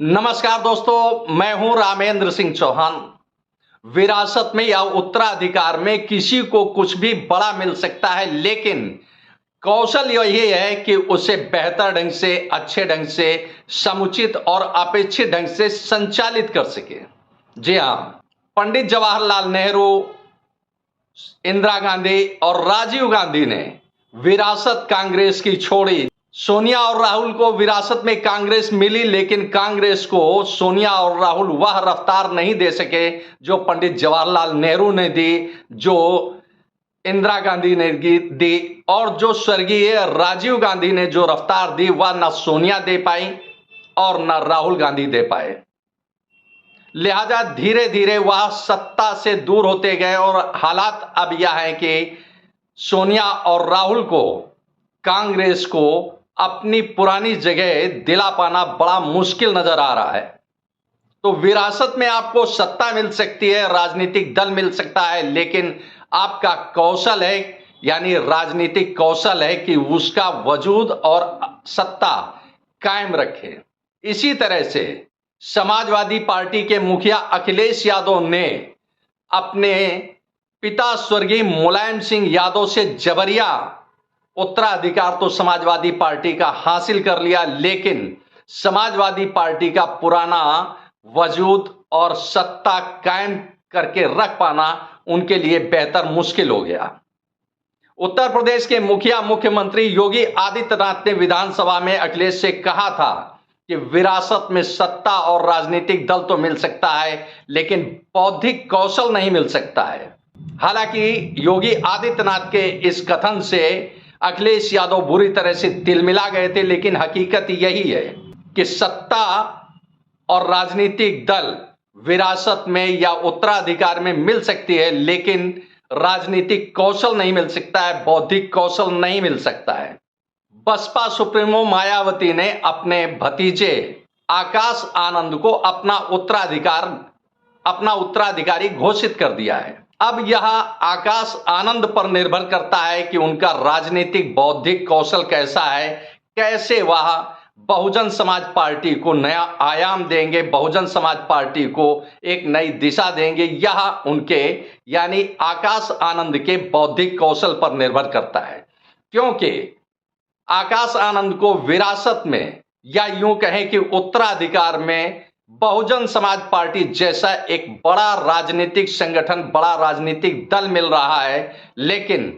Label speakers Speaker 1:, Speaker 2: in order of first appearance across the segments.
Speaker 1: नमस्कार दोस्तों, मैं हूं रामेंद्र सिंह चौहान। विरासत में या उत्तराधिकार में किसी को कुछ भी बड़ा मिल सकता है, लेकिन कौशल यही है कि उसे बेहतर ढंग से, अच्छे ढंग से, समुचित और अपेक्षित ढंग से संचालित कर सके। जी हां, पंडित जवाहरलाल नेहरू, इंदिरा गांधी और राजीव गांधी ने विरासत कांग्रेस की छोड़ी। सोनिया और राहुल को विरासत में कांग्रेस मिली, लेकिन कांग्रेस को सोनिया और राहुल वह रफ्तार नहीं दे सके जो पंडित जवाहरलाल नेहरू ने दी, जो इंदिरा गांधी ने दी, और जो स्वर्गीय राजीव गांधी ने जो रफ्तार दी वह न सोनिया दे पाई और न राहुल गांधी दे पाए। लिहाजा धीरे धीरे वह सत्ता से दूर होते गए और हालात अब यह है कि सोनिया और राहुल को, कांग्रेस को अपनी पुरानी जगह दिला पाना बड़ा मुश्किल नजर आ रहा है। तो विरासत में आपको सत्ता मिल सकती है, राजनीतिक दल मिल सकता है, लेकिन आपका कौशल है, यानी राजनीतिक कौशल है कि उसका वजूद और सत्ता कायम रखे। इसी तरह से समाजवादी पार्टी के मुखिया अखिलेश यादव ने अपने पिता स्वर्गीय मुलायम सिंह यादव से जबरिया उत्तराधिकार तो समाजवादी पार्टी का हासिल कर लिया, लेकिन समाजवादी पार्टी का पुराना वजूद और सत्ता कायम करके रख पाना उनके लिए बेहतर मुश्किल हो गया। उत्तर प्रदेश के मुखिया मुख्यमंत्री योगी आदित्यनाथ ने विधानसभा में अखिलेश से कहा था कि विरासत में सत्ता और राजनीतिक दल तो मिल सकता है, लेकिन बौद्धिक कौशल नहीं मिल सकता है। हालांकि योगी आदित्यनाथ के इस कथन से अखिलेश यादव बुरी तरह से तिलमिला गए थे, लेकिन हकीकत यही है कि सत्ता और राजनीतिक दल विरासत में या उत्तराधिकार में मिल सकती है, लेकिन राजनीतिक कौशल नहीं मिल सकता है, बौद्धिक कौशल नहीं मिल सकता है। बसपा सुप्रीमो मायावती ने अपने भतीजे आकाश आनंद को अपना उत्तराधिकारी घोषित कर दिया है। अब यह आकाश आनंद पर निर्भर करता है कि उनका राजनीतिक बौद्धिक कौशल कैसा है, कैसे वह बहुजन समाज पार्टी को नया आयाम देंगे, बहुजन समाज पार्टी को एक नई दिशा देंगे। यह उनके, यानी आकाश आनंद के बौद्धिक कौशल पर निर्भर करता है, क्योंकि आकाश आनंद को विरासत में या यूं कहें कि उत्तराधिकार में बहुजन समाज पार्टी जैसा एक बड़ा राजनीतिक संगठन, बड़ा राजनीतिक दल मिल रहा है, लेकिन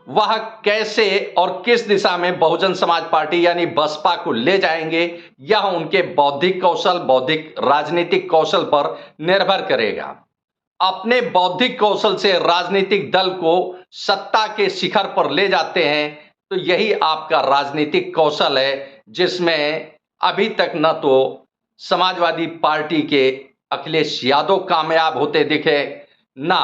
Speaker 1: वह कैसे और किस दिशा में बहुजन समाज पार्टी यानी बसपा को ले जाएंगे, यह उनके बौद्धिक कौशल, बौद्धिक राजनीतिक कौशल पर निर्भर करेगा। अपने बौद्धिक कौशल से राजनीतिक दल को सत्ता के शिखर पर ले जाते हैं, तो यही आपका राजनीतिक कौशल है, जिसमें अभी तक न तो समाजवादी पार्टी के अखिलेश यादव कामयाब होते दिखे, ना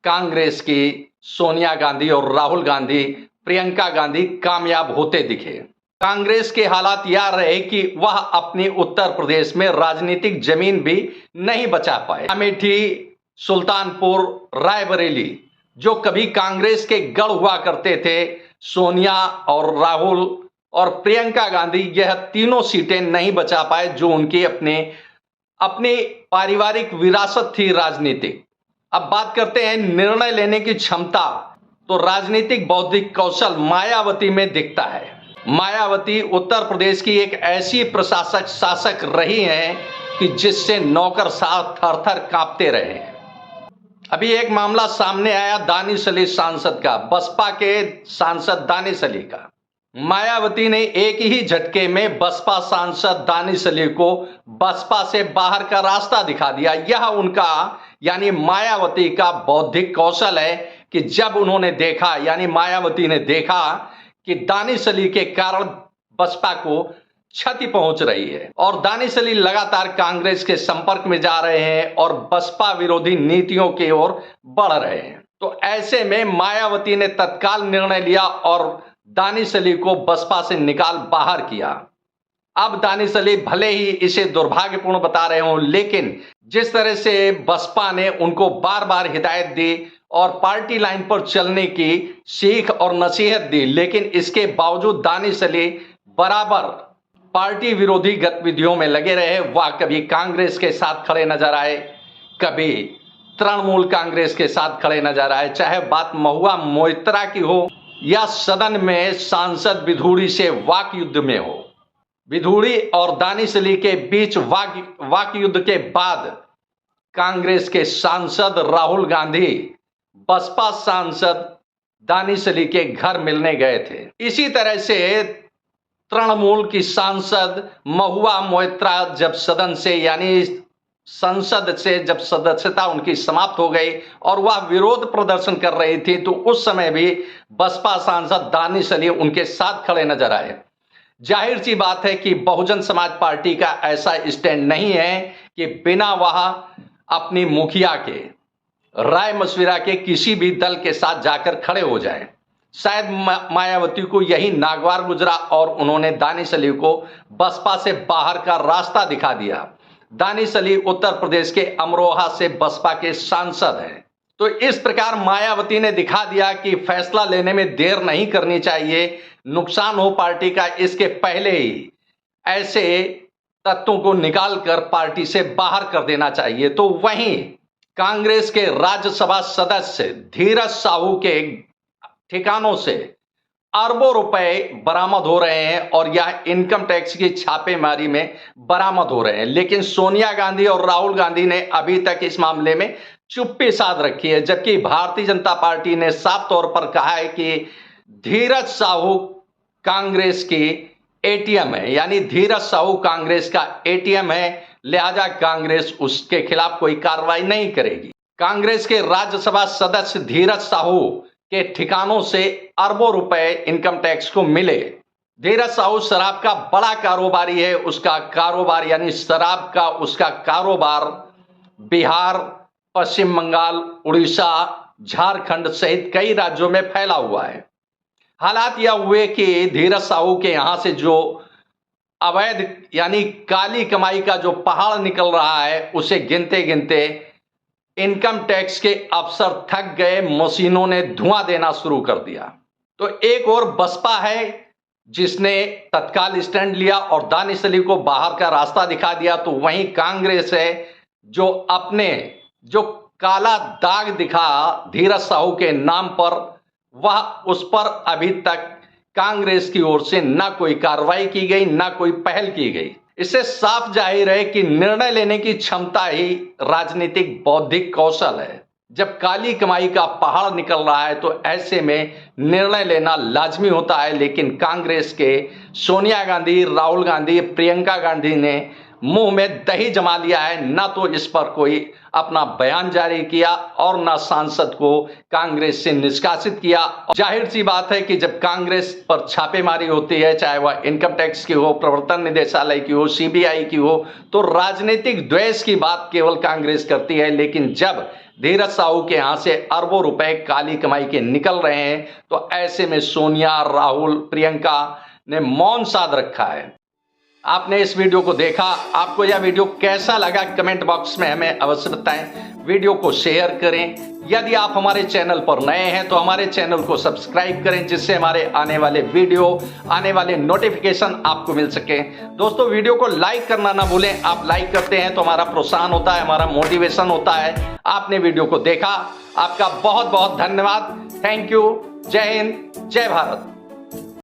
Speaker 1: कांग्रेस की सोनिया गांधी और राहुल गांधी, प्रियंका गांधी कामयाब होते दिखे। कांग्रेस के हालात यह रहे कि वह अपनी उत्तर प्रदेश में राजनीतिक जमीन भी नहीं बचा पाए। अमेठी, सुल्तानपुर, रायबरेली जो कभी कांग्रेस के गढ़ हुआ करते थे, सोनिया और राहुल और प्रियंका गांधी, यह तीनों सीटें नहीं बचा पाए, जो उनकी अपनी पारिवारिक विरासत थी राजनीतिक। अब बात करते हैं निर्णय लेने की क्षमता, तो राजनीतिक बौद्धिक कौशल मायावती में दिखता है। मायावती उत्तर प्रदेश की एक ऐसी शासक रही हैं कि जिससे नौकरशाह थर थर कांपते रहे। अभी एक मामला सामने आया दानिश अली सांसद का, बसपा के सांसद दानिश अली का। मायावती ने एक ही झटके में बसपा सांसद दानिश अली को बसपा से बाहर का रास्ता दिखा दिया। यह उनका, यानी मायावती का बौद्धिक कौशल है कि जब उन्होंने देखा, यानी मायावती ने देखा कि दानिश अली के कारण बसपा को क्षति पहुंच रही है और दानिश अली लगातार कांग्रेस के संपर्क में जा रहे हैं और बसपा विरोधी नीतियों की ओर बढ़ रहे हैं, तो ऐसे में मायावती ने तत्काल निर्णय लिया और दानिश अली को बसपा से निकाल बाहर किया। अब दानिश अली भले ही इसे दुर्भाग्यपूर्ण बता रहे हों, लेकिन जिस तरह से बसपा ने उनको बार बार हिदायत दी और पार्टी लाइन पर चलने की सीख और नसीहत दी, लेकिन इसके बावजूद दानिश अली बराबर पार्टी विरोधी गतिविधियों में लगे रहे। वह कभी कांग्रेस के साथ खड़े नजर आए, कभी तृणमूल कांग्रेस के साथ खड़े नजर आए। चाहे बात महुआ मोइत्रा की हो या सदन में सांसद विधूड़ी से वाक युद्ध में हो। विधूड़ी और दानिश अली के बीच वाक युद्ध के बाद कांग्रेस के सांसद राहुल गांधी बसपा सांसद दानिश अली के घर मिलने गए थे। इसी तरह से तृणमूल की सांसद महुआ मोइत्रा जब सदन से यानी संसद से जब सदस्यता उनकी समाप्त हो गई और वह विरोध प्रदर्शन कर रही थी, तो उस समय भी बसपा सांसद दानिश अली उनके साथ खड़े नजर आए। जाहिर सी बात है कि बहुजन समाज पार्टी का ऐसा स्टैंड नहीं है कि बिना वह अपनी मुखिया के राय मशविरा के किसी भी दल के साथ जाकर खड़े हो जाएं। शायद मायावती को यही नागवार गुजरा और उन्होंने दानिश अली को बसपा से बाहर का रास्ता दिखा दिया। दानिश अली उत्तर प्रदेश के अमरोहा से बसपा के सांसद हैं। तो इस प्रकार मायावती ने दिखा दिया कि फैसला लेने में देर नहीं करनी चाहिए, नुकसान हो पार्टी का इसके पहले ही ऐसे तत्वों को निकालकर पार्टी से बाहर कर देना चाहिए। तो वहीं कांग्रेस के राज्यसभा सदस्य धीरज साहू के ठिकानों से अरबों रुपए बरामद हो रहे हैं और यह इनकम टैक्स की छापेमारी में बरामद हो रहे हैं। लेकिन सोनिया गांधी और राहुल गांधी ने अभी तक इस मामले में चुप्पी साध रखी है, जबकि भारतीय जनता पार्टी ने साफ तौर पर कहा है कि धीरज साहू कांग्रेस की एटीएम है, यानी धीरज साहू कांग्रेस का एटीएम है, लिहाजा कांग्रेस उसके खिलाफ कोई कार्रवाई नहीं करेगी। कांग्रेस के राज्यसभा सदस्य धीरज साहू के ठिकानों से अरबों रुपए इनकम टैक्स को मिले। धीरज साहू शराब का बड़ा कारोबारी है। उसका कारोबार यानी शराब का उसका कारोबार बिहार, पश्चिम बंगाल, उड़ीसा, झारखंड सहित कई राज्यों में फैला हुआ है। हालात यह हुए कि धीरज साहू के यहां से जो अवैध यानी काली कमाई का जो पहाड़ निकल रहा है, उसे गिनते गिनते इनकम टैक्स के अफसर थक गए, मशीनों ने धुआं देना शुरू कर दिया। तो एक और बसपा है जिसने तत्काल स्टैंड लिया और दानिश अली को बाहर का रास्ता दिखा दिया, तो वहीं कांग्रेस है जो अपने जो काला दाग दिखा धीरज साहू के नाम पर, वह उस पर अभी तक कांग्रेस की ओर से ना कोई कार्रवाई की गई, ना कोई पहल की गई। इससे साफ जाहिर है कि निर्णय लेने की क्षमता ही राजनीतिक बौद्धिक कौशल है। जब काली कमाई का पहाड़ निकल रहा है तो ऐसे में निर्णय लेना लाजमी होता है। लेकिन कांग्रेस के सोनिया गांधी, राहुल गांधी, प्रियंका गांधी ने मुंह में दही जमा लिया है, ना तो इस पर कोई अपना बयान जारी किया और ना सांसद को कांग्रेस से निष्कासित किया। जाहिर सी बात है कि जब कांग्रेस पर छापेमारी होती है, चाहे वह इनकम टैक्स की हो, प्रवर्तन निदेशालय की हो, सीबीआई की हो, तो राजनीतिक द्वेष की बात केवल कांग्रेस करती है। लेकिन जब धीरज साहू के यहां से अरबों रुपए काली कमाई के निकल रहे हैं, तो ऐसे में सोनिया, राहुल, प्रियंका ने मौन साध रखा है। आपने इस वीडियो को देखा, आपको यह वीडियो कैसा लगा कमेंट बॉक्स में हमें अवश्य बताएं। वीडियो को शेयर करें। यदि आप हमारे चैनल पर नए हैं तो हमारे चैनल को सब्सक्राइब करें, जिससे हमारे आने वाले वीडियो, आने वाले नोटिफिकेशन आपको मिल सके। दोस्तों, वीडियो को लाइक करना ना भूलें। आप लाइक करते हैं तो हमारा प्रोत्साहन होता है, हमारा मोटिवेशन होता है। आपने वीडियो को देखा, आपका बहुत बहुत धन्यवाद। Thank you. जय हिंद, जय भारत।